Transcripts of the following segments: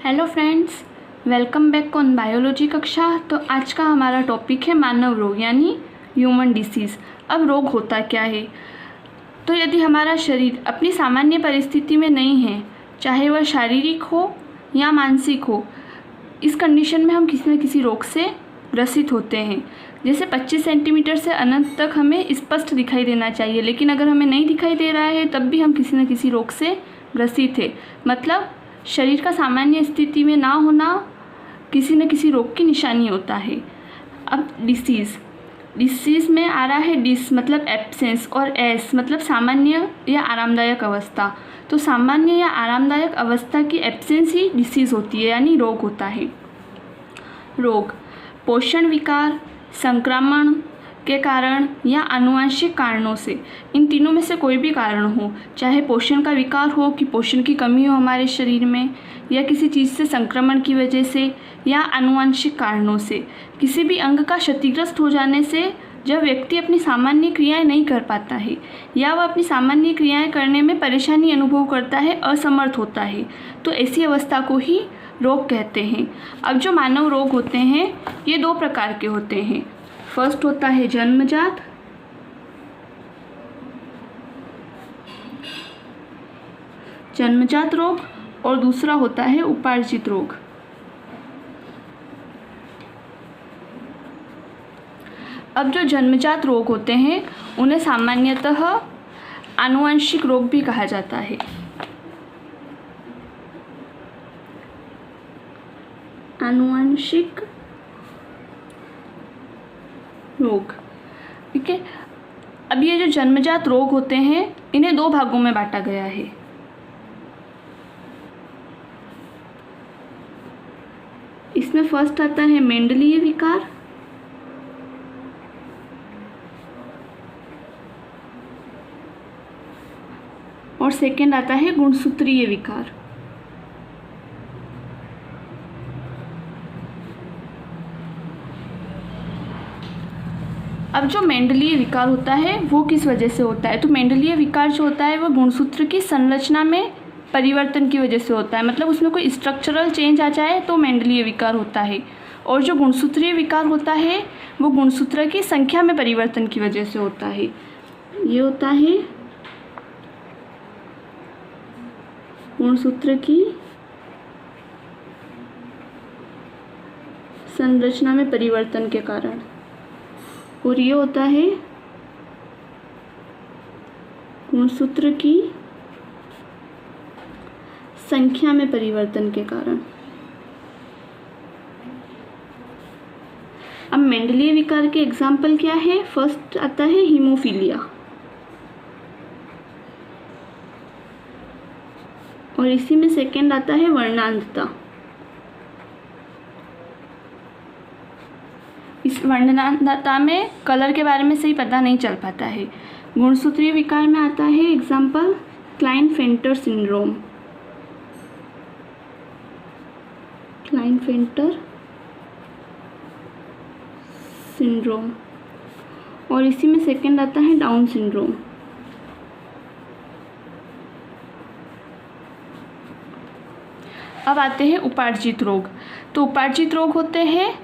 Hello friends, welcome back on biology कक्षा। तो आज का हमारा टॉपिक है मानव रोग यानी ह्यूमन डिसीज़। अब रोग होता क्या है? तो यदि हमारा शरीर अपनी सामान्य परिस्थिति में नहीं है, चाहे वह शारीरिक हो या मानसिक हो, इस कंडीशन में हम किसी न किसी रोग से ग्रसित होते हैं। जैसे 25 सेंटीमीटर से अनंत तक हमें स्पष्ट दिखाई देना चाहिए, लेकिन अगर हमें नहीं दिखाई दे रहा है तब भी हम किसी न किसी रोग से ग्रसित है। मतलब शरीर का सामान्य स्थिति में ना होना किसी न किसी रोग की निशानी होता है। अब डिसीज़ में आ रहा है डिस मतलब एब्सेंस और एस मतलब सामान्य या आरामदायक अवस्था। तो सामान्य या आरामदायक अवस्था की एब्सेंस ही डिसीज़ होती है यानी रोग होता है। रोग पोषण विकार, संक्रमण के कारण या आनुवंशिक कारणों से, इन तीनों में से कोई भी कारण हो, चाहे पोषण का विकार हो कि पोषण की कमी हो हमारे शरीर में, या किसी चीज़ से संक्रमण की वजह से, या आनुवंशिक कारणों से, किसी भी अंग का क्षतिग्रस्त हो जाने से जब व्यक्ति अपनी सामान्य क्रियाएं नहीं कर पाता है या वह अपनी सामान्य क्रियाएं करने में परेशानी अनुभव करता है, असमर्थ होता है, तो ऐसी अवस्था को ही रोग कहते हैं। अब जो मानव रोग होते हैं ये दो प्रकार के होते हैं। फर्स्ट होता है जन्मजात रोग और दूसरा होता है उपार्जित रोग। अब जो जन्मजात रोग होते हैं उन्हें सामान्यतः आनुवंशिक रोग भी कहा जाता है। आनुवंशिक रोग, ठीक है। अब ये जो जन्मजात रोग होते हैं इन्हें दो भागों में बांटा गया है। इसमें फर्स्ट आता है मेंडलीय विकार और सेकंड आता है गुणसूत्रीय विकार। अब जो मेंडलीय विकार होता है वो किस वजह से होता है? तो मेंडलीय विकार जो होता है वो गुणसूत्र की संरचना में परिवर्तन की वजह से होता है। मतलब उसमें कोई स्ट्रक्चरल चेंज आ जाए तो मेंडलीय विकार होता है। और जो गुणसूत्रीय विकार होता है वो गुणसूत्र की संख्या में परिवर्तन की वजह से होता है। ये होता है गुणसूत्र की संरचना में परिवर्तन के कारण, और ये होता है गुणसूत्र की संख्या में परिवर्तन के कारण। अब मेंडलीय विकार के एग्जाम्पल क्या है? फर्स्ट आता है हीमोफीलिया और इसी में सेकंड आता है वर्णांधता। इस वर्णांधता में कलर के बारे में सही पता नहीं चल पाता है। गुणसूत्रीय विकार में आता है एग्जाम्पल क्लाइनफेल्टर सिंड्रोम और इसी में सेकंड आता है डाउन सिंड्रोम। अब आते हैं उपार्जित रोग। तो उपार्जित रोग होते हैं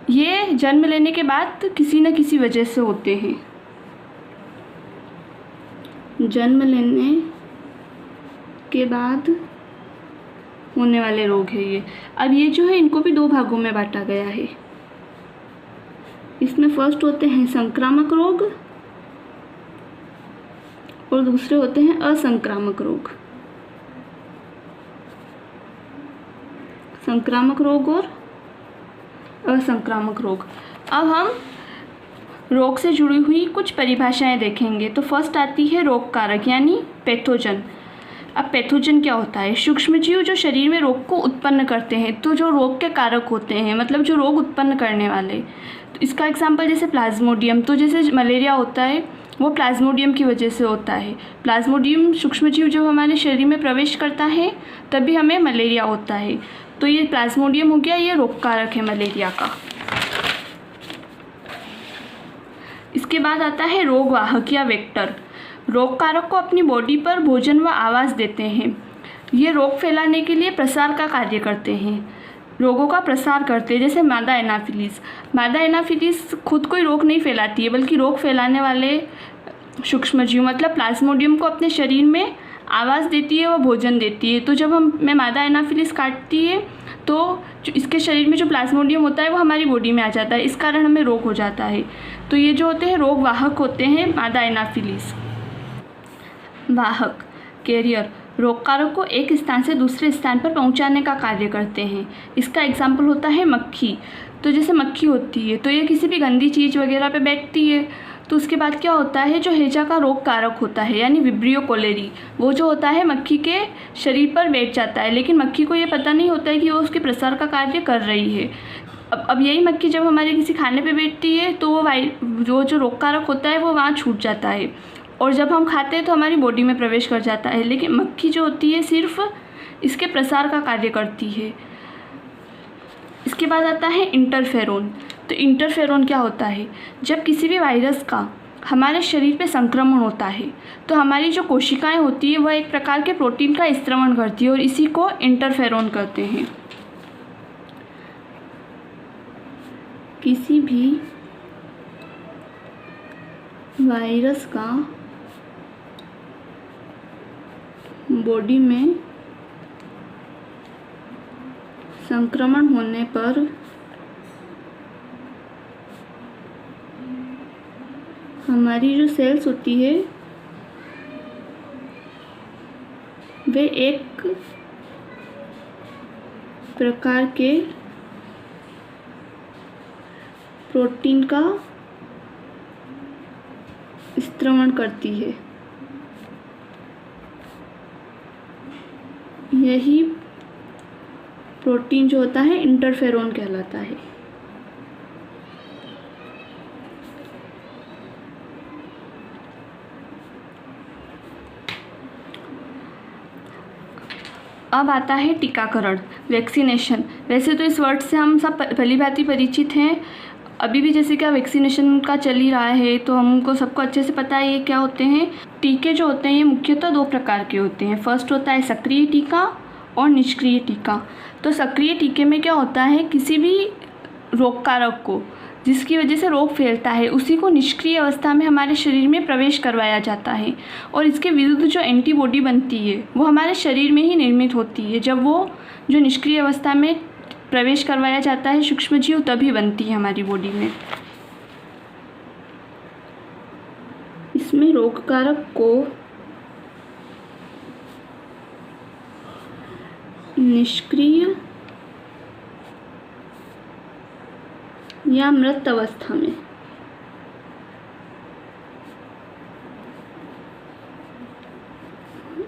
ये जन्म लेने के बाद किसी न किसी वजह से होते हैं। जन्म लेने के बाद होने वाले रोग है ये। अब ये जो है इनको भी दो भागों में बांटा गया है। इसमें फर्स्ट होते हैं संक्रामक रोग और दूसरे होते हैं असंक्रामक रोग। संक्रामक रोग और असंक्रामक रोग। अब हम रोग से जुड़ी हुई कुछ परिभाषाएं देखेंगे। तो फर्स्ट आती है रोग कारक यानी पैथोजन। अब पैथोजन क्या होता है? सूक्ष्मजीव जो शरीर में रोग को उत्पन्न करते हैं, तो जो रोग के कारक होते हैं मतलब जो रोग उत्पन्न करने वाले। तो इसका एग्जाम्पल जैसे प्लाज्मोडियम, तो जैसे मलेरिया होता है वो प्लाज्मोडियम की वजह से होता है। प्लाज्मोडियम सूक्ष्मजीव जब हमारे शरीर में प्रवेश करता है तभी हमें मलेरिया होता है। तो ये प्लाज्मोडियम हो गया, ये रोग कारक है मलेरिया का। इसके बाद आता है रोगवाहक या वेक्टर। रोग कारक को अपनी बॉडी पर भोजन व आवास देते हैं। ये रोग फैलाने के लिए प्रसार का कार्य करते हैं, रोगों का प्रसार करते हैं। जैसे मादा एनाफिलीज, मादा एनाफिलीज खुद कोई रोग नहीं फैलाती है, बल्कि रोग फैलाने वाले सूक्ष्मजीव मतलब प्लाज्मोडियम को अपने शरीर में आवास देती है, वो भोजन देती है। तो जब हमें मादा एनाफिलीज काटती है तो जो इसके शरीर में जो प्लाज्मोडियम होता है वो हमारी बॉडी में आ जाता है, इस कारण हमें रोग हो जाता है। तो ये जो होते हैं रोग वाहक होते हैं मादा एनाफिलीज। वाहक कैरियर रोगकारक को एक स्थान से दूसरे स्थान पर पहुंचाने का कार्य करते हैं। इसका एग्जाम्पल होता है मक्खी। तो जैसे मक्खी होती है तो ये किसी भी गंदी चीज़ वगैरह पे बैठती है, तो उसके बाद क्या होता है, जो हैजा का रोग कारक होता है यानी विब्रियो कोलेरी, वो जो होता है मक्खी के शरीर पर बैठ जाता है, लेकिन मक्खी को ये पता नहीं होता है कि वो उसके प्रसार का कार्य कर रही है। अब यही मक्खी जब हमारे किसी खाने पे बैठती है तो वो जो रोग कारक होता है वो वहाँ छूट जाता है, और जब हम खाते हैं तो हमारी बॉडी में प्रवेश कर जाता है। लेकिन मक्खी जो होती है सिर्फ इसके प्रसार का कार्य करती है। इसके बाद आता है इंटरफेरोन। तो इंटरफेरोन क्या होता है, जब किसी भी वायरस का हमारे शरीर पे संक्रमण होता है तो हमारी जो कोशिकाएं होती है वह एक प्रकार के प्रोटीन का स्त्रवण करती है, और इसी को इंटरफेरोन कहते हैं। किसी भी वायरस का बॉडी में संक्रमण होने पर हमारी जो सेल्स होती है वे एक प्रकार के प्रोटीन का स्त्रवण करती है। यही प्रोटीन जो होता है इंटरफेरोन कहलाता है। अब आता है टीकाकरण, वैक्सीनेशन। वैसे तो इस वर्ड से हम सब भली भांति परिचित हैं, अभी भी जैसे क्या वैक्सीनेशन का चल ही रहा है, तो हमको सबको अच्छे से पता है ये क्या होते हैं। टीके जो होते हैं ये मुख्यतः दो प्रकार के होते हैं। फर्स्ट होता है सक्रिय टीका और निष्क्रिय टीका। तो सक्रिय टीके में क्या होता है, किसी भी रोग कारक को जिसकी वजह से रोग फैलता है उसी को निष्क्रिय अवस्था में हमारे शरीर में प्रवेश करवाया जाता है, और इसके विरुद्ध जो एंटीबॉडी बनती है वो हमारे शरीर में ही निर्मित होती है। जब वो जो निष्क्रिय अवस्था में प्रवेश करवाया जाता है सूक्ष्मजीव तभी बनती है हमारी बॉडी में। इसमें रोग कारक को निष्क्रिय या मृत अवस्था में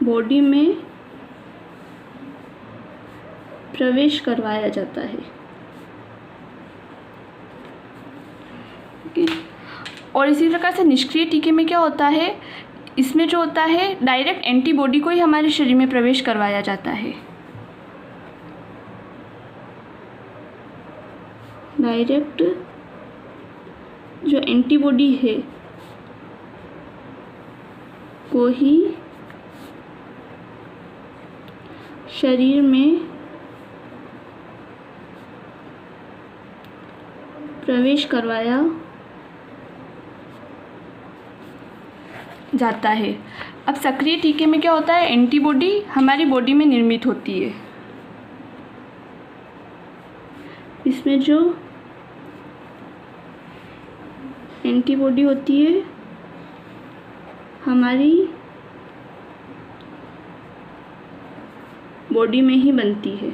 बॉडी में प्रवेश करवाया जाता है। और इसी प्रकार से निष्क्रिय टीके में क्या होता है, इसमें जो होता है डायरेक्ट एंटीबॉडी को ही हमारे शरीर में प्रवेश करवाया जाता है। डायरेक्ट जो एंटीबॉडी है को ही शरीर में प्रवेश करवाया जाता है। अब सक्रिय टीके में क्या होता है, एंटीबॉडी हमारी बॉडी में निर्मित होती है। इसमें जो एंटीबॉडी होती है हमारी बॉडी में ही बनती है।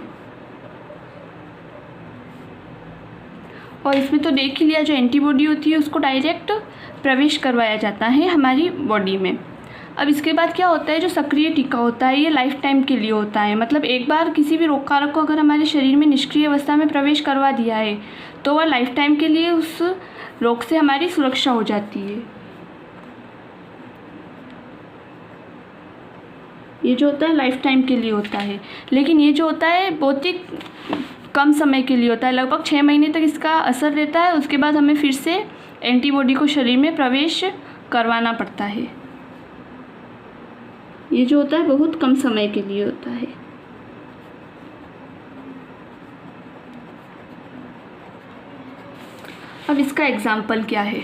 और इसमें तो देख ही लिया, जो एंटीबॉडी होती है उसको डायरेक्ट प्रवेश करवाया जाता है हमारी बॉडी में। अब इसके बाद क्या होता है, जो सक्रिय टीका होता है ये लाइफ टाइम के लिए होता है। मतलब एक बार किसी भी रोग कारक को अगर हमारे शरीर में निष्क्रिय अवस्था में प्रवेश करवा दिया है तो वह लाइफ टाइम के लिए उस रोग से हमारी सुरक्षा हो जाती है। ये जो होता है लाइफ टाइम के लिए होता है, लेकिन ये जो होता है बहुत ही कम समय के लिए होता है। लगभग 6 महीने तक इसका असर रहता है, उसके बाद हमें फिर से एंटीबॉडी को शरीर में प्रवेश करवाना पड़ता है। ये जो होता है बहुत कम समय के लिए होता है। अब इसका एग्जाम्पल क्या है?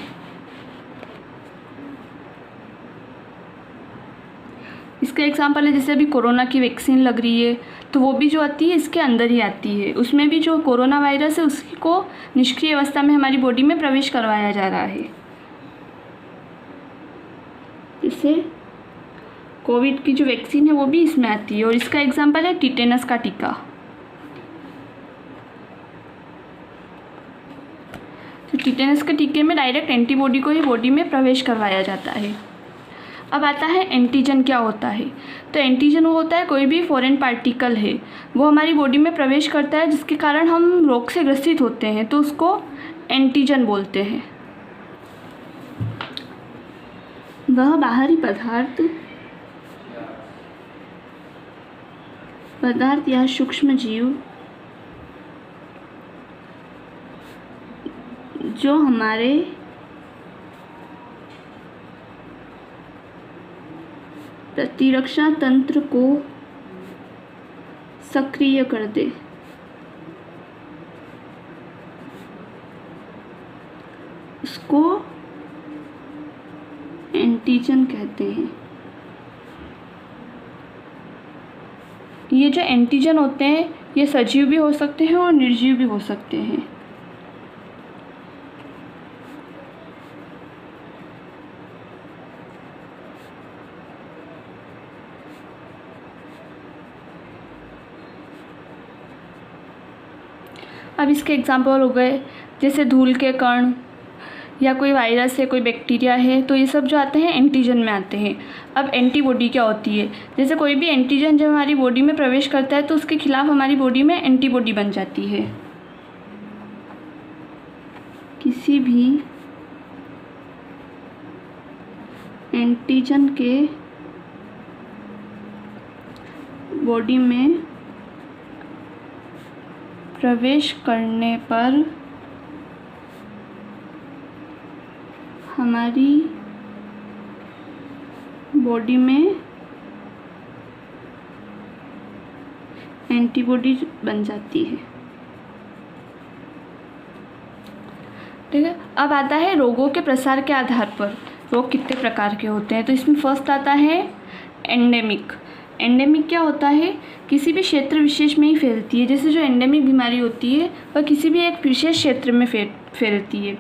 इसका एग्जाम्पल है जैसे अभी कोरोना की वैक्सीन लग रही है, तो वो भी जो आती है इसके अंदर ही आती है। उसमें भी जो कोरोना वायरस है उसको निष्क्रिय अवस्था में हमारी बॉडी में प्रवेश करवाया जा रहा है। इससे कोविड की जो वैक्सीन है वो भी इसमें आती है। और इसका एग्जाम्पल है टिटेनस का टीका। तो टिटेनस के टीके में डायरेक्ट एंटीबॉडी को ही बॉडी में प्रवेश करवाया जाता है। अब आता है एंटीजन क्या होता है। तो एंटीजन वो होता है कोई भी फॉरेन पार्टिकल है वो हमारी बॉडी में प्रवेश करता है जिसके कारण हम रोग से ग्रसित होते हैं, तो उसको एंटीजन बोलते हैं। वह बाहरी पदार्थ या सूक्ष्म जीव जो हमारे प्रतिरक्षा तंत्र को सक्रिय कर दे, उसको एंटीजन कहते हैं। ये जो एंटीजन होते हैं ये सजीव भी हो सकते हैं और निर्जीव भी हो सकते हैं। अब इसके एग्जाम्पल हो गए जैसे धूल के कण या कोई वायरस है, कोई बैक्टीरिया है, तो ये सब जो आते हैं एंटीजन में आते हैं। अब एंटीबॉडी क्या होती है? जैसे कोई भी एंटीजन जब हमारी बॉडी में प्रवेश करता है तो उसके खिलाफ हमारी बॉडी में एंटीबॉडी बन जाती है। किसी भी एंटीजन के बॉडी में प्रवेश करने पर हमारी बॉडी में एंटीबॉडी बन जाती है। ठीक है। अब आता है रोगों के प्रसार के आधार पर रोग कितने प्रकार के होते हैं। तो इसमें फर्स्ट आता है एंडेमिक। एंडेमिक क्या होता है? किसी भी क्षेत्र विशेष में ही फैलती है। जैसे जो एंडेमिक बीमारी होती है वह किसी भी एक विशेष क्षेत्र में फैलती है।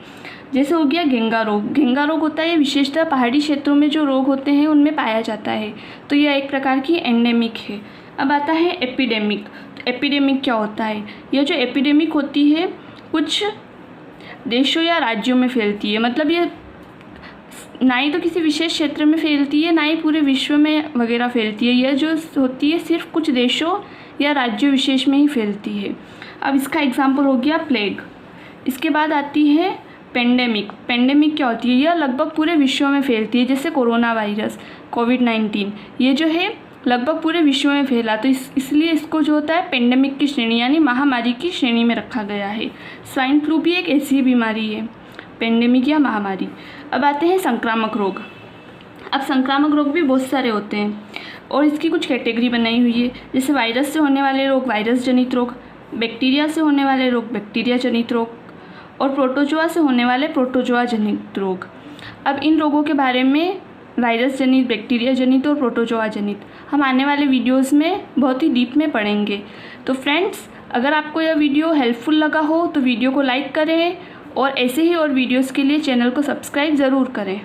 जैसे हो गया घेंगा रोग। घेंगा रोग होता है, ये विशेषतः पहाड़ी क्षेत्रों में जो रोग होते हैं उनमें पाया जाता है, तो यह एक प्रकार की एंडेमिक है। अब आता है एपिडेमिक। तो एपिडेमिक क्या होता है? यह जो एपिडेमिक होती है कुछ देशों या राज्यों में फैलती है, मतलब ये ना ही तो किसी विशेष क्षेत्र में फैलती है ना ही पूरे विश्व में वगैरह फैलती है। यह जो होती है सिर्फ कुछ देशों या राज्यों विशेष में ही फैलती है। अब इसका एग्जाम्पल हो गया प्लेग। इसके बाद आती है पेंडेमिक। पेंडेमिक क्या होती है? यह लगभग पूरे विश्व में फैलती है। जैसे कोरोना वायरस कोविड-19 ये जो है लगभग पूरे विश्व में फैला, तो इसलिए इसको जो होता है पेंडेमिक की श्रेणी यानी महामारी की श्रेणी में रखा गया है। स्वाइन फ्लू भी एक ऐसी बीमारी है, पेंडेमिक या महामारी। अब आते हैं संक्रामक रोग। अब संक्रामक रोग भी बहुत सारे होते हैं और इसकी कुछ कैटेगरी बनाई हुई है। जैसे वायरस से होने वाले रोग वायरस जनित रोग, बैक्टीरिया से होने वाले रोग बैक्टीरिया जनित रोग और प्रोटोजोआ से होने वाले प्रोटोजोआ जनित रोग। अब इन रोगों के बारे में वायरस जनित, बैक्टीरिया जनित और प्रोटोजोआ जनित हम आने वाले वीडियोस में बहुत ही डीप में पढ़ेंगे। तो फ्रेंड्स, अगर आपको यह वीडियो हेल्पफुल लगा हो तो वीडियो को लाइक करें और ऐसे ही और वीडियोस के लिए चैनल को सब्सक्राइब ज़रूर करें।